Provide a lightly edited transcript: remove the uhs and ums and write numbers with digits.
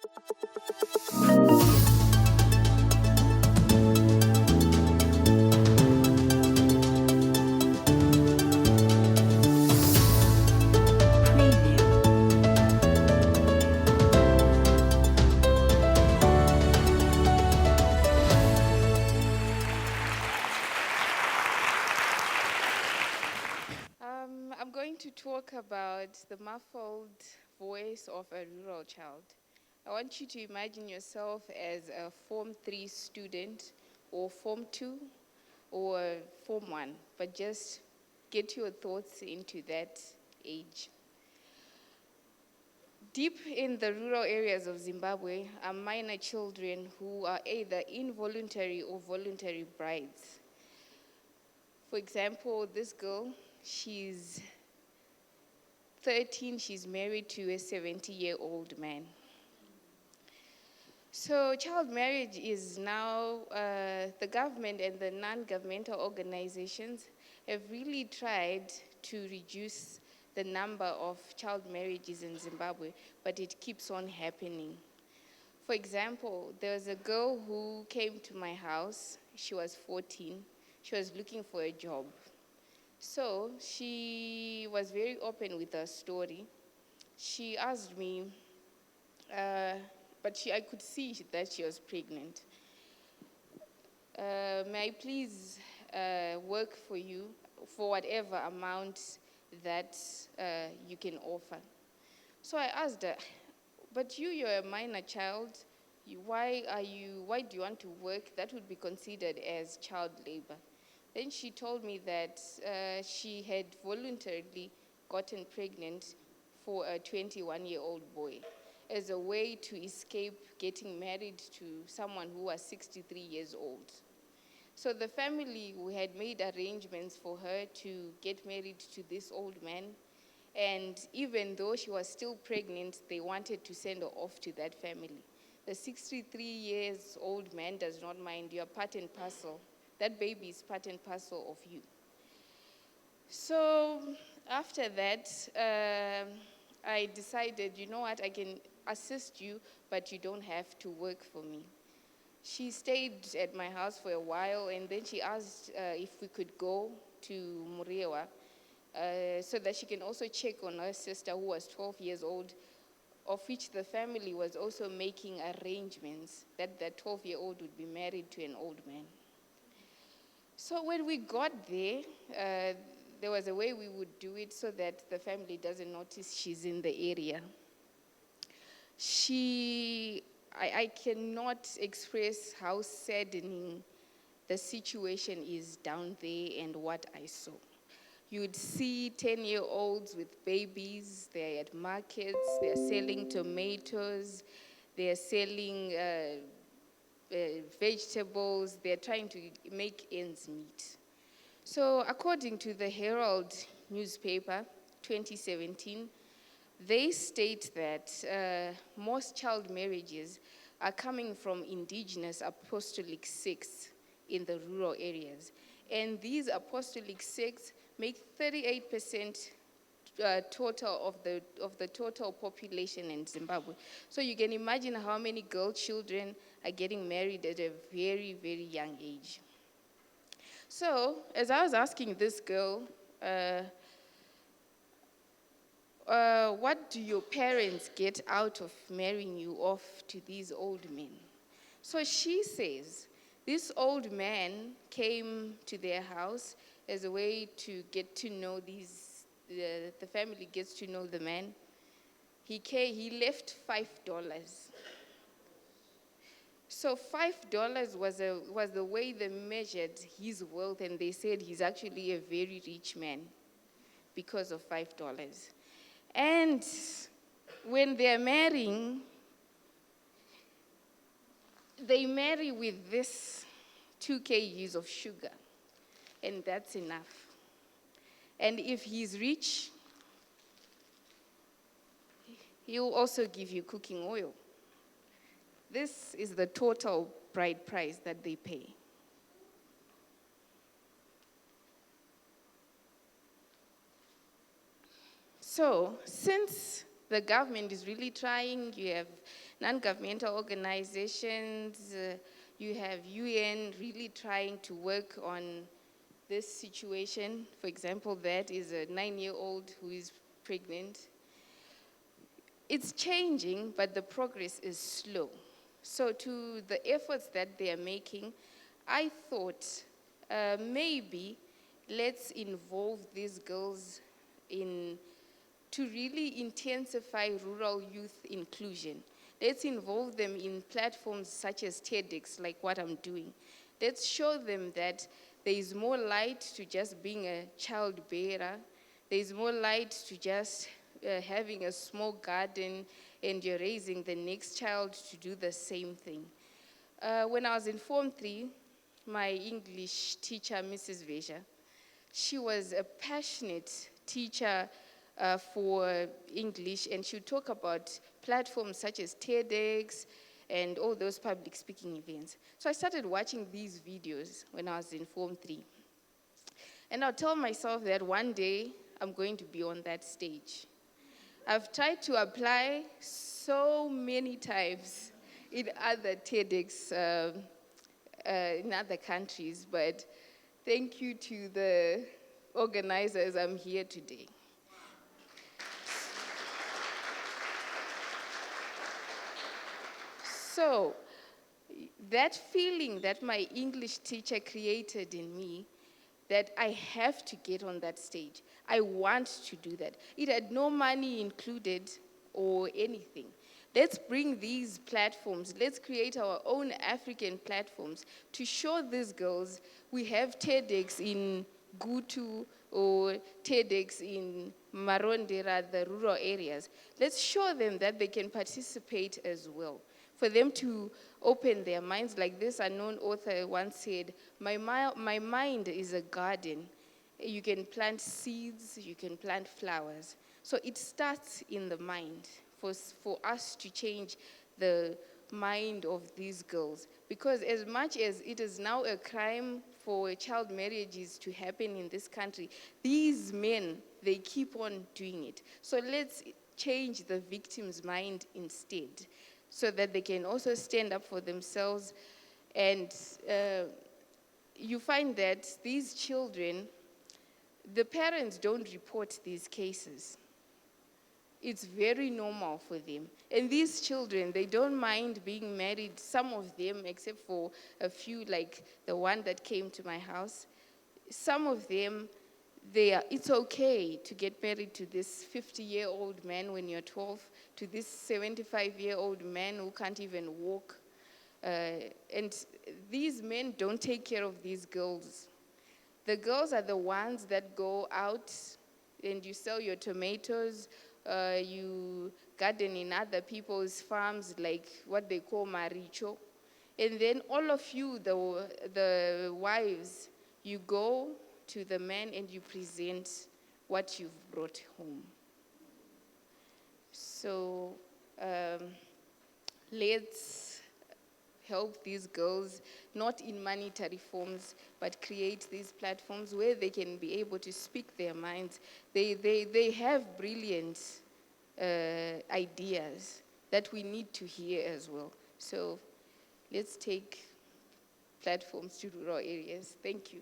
I'm going to talk about the muffled voice of a rural child. I want you to imagine yourself as a Form 3 student or Form 2 or Form 1, but just get your thoughts into that age. Deep in the rural areas of Zimbabwe are minor children who are either involuntary or voluntary brides. For example, this girl, she's 13, she's married to a 70-year-old man. So child marriage is now, the government and the non-governmental organizations have really tried to reduce the number of child marriages in Zimbabwe, but it keeps on happening. For example, there was a girl who came to my house. She was 14. She was looking for a job. So she was very open with her story. She asked me, I could see that she was pregnant. May I please work for you for whatever amount that you can offer? So I asked her, but you're a minor child. Why do you want to work? That would be considered as child labor. Then she told me that she had voluntarily gotten pregnant for a 21-year-old boy as a way to escape getting married to someone who was 63 years old. So the family had made arrangements for her to get married to this old man. And even though she was still pregnant, they wanted to send her off to that family. The 63 years old man does not mind. You're part and parcel. That baby is part and parcel of you. So after that, I decided, you know what, I can assist you, but you don't have to work for me. She stayed at my house for a while, and then she asked if we could go to Murewa so that she can also check on her sister who was 12 years old, of which the family was also making arrangements that that 12-year-old would be married to an old man. So when we got there, there was a way we would do it so that the family doesn't notice she's in the area. I cannot express how saddening the situation is down there and what I saw. You'd see 10-year-olds with babies, they're at markets, they're selling tomatoes, they're selling vegetables, they're trying to make ends meet. So according to the Herald newspaper, 2017, they state that most child marriages are coming from indigenous apostolic sects in the rural areas. And these apostolic sects make 38% total of the total population in Zimbabwe. So you can imagine how many girl children are getting married at a very, very young age. So as I was asking this girl, what do your parents get out of marrying you off to these old men? So she says, this old man came to their house as a way to get to know the family gets to know the man. He left $5. So $5 was the way they measured his wealth, and they said he's actually a very rich man because of $5. And when they're marrying, they marry with this 2 kgs of sugar, and that's enough. And if he's rich, he'll also give you cooking oil. This is the total bride price that they pay. So, since The government is really trying. You have non-governmental organizations, you have UN really trying to work on this situation. For example, that is a 9-year-old who is pregnant. It's changing, but the progress is slow. So to the efforts that they are making, I thought maybe let's involve these girls to really intensify rural youth inclusion. Let's involve them in platforms such as TEDx, like what I'm doing. Let's show them that there is more light to just being a child bearer. There is more light to just having a small garden and you're raising the next child to do the same thing. When I was in Form 3, my English teacher, Mrs. Vesha, she was a passionate teacher for English, and she would talk about platforms such as TEDx and all those public speaking events. So I started watching these videos when I was in Form 3. And I'll tell myself that one day I'm going to be on that stage. I've tried to apply so many times in other TEDx in other countries, but thank you to the organizers, I'm here today. So, that feeling that my English teacher created in me, that I have to get on that stage. I want to do that. It had no money included or anything. Let's bring these platforms, let's create our own African platforms to show these girls we have TEDx in Gutu or TEDx in Marondera, the rural areas. Let's show them that they can participate as well. For them to open their minds, like this unknown author once said, my mind is a garden. You can plant seeds, you can plant flowers. So it starts in the mind for us to change the mind of these girls. Because as much as it is now a crime for child marriages to happen in this country, these men, they keep on doing it. So let's change the victim's mind instead, so that they can also stand up for themselves. And you find that these children, the parents don't report these cases. It's very normal for them. And these children, they don't mind being married, some of them, except for a few, like the one that came to my house. Some of them, it's okay to get married to this 50-year-old man when you're 12, to this 75-year-old man who can't even walk. And these men don't take care of these girls. The girls are the ones that go out and you sell your tomatoes, you garden in other people's farms, like what they call maricho. And then all of you, the wives, you go to the man and you present what you've brought home. So let's help these girls, not in monetary forms, but create these platforms where they can be able to speak their minds. They have brilliant ideas that we need to hear as well. So let's take platforms to rural areas. Thank you.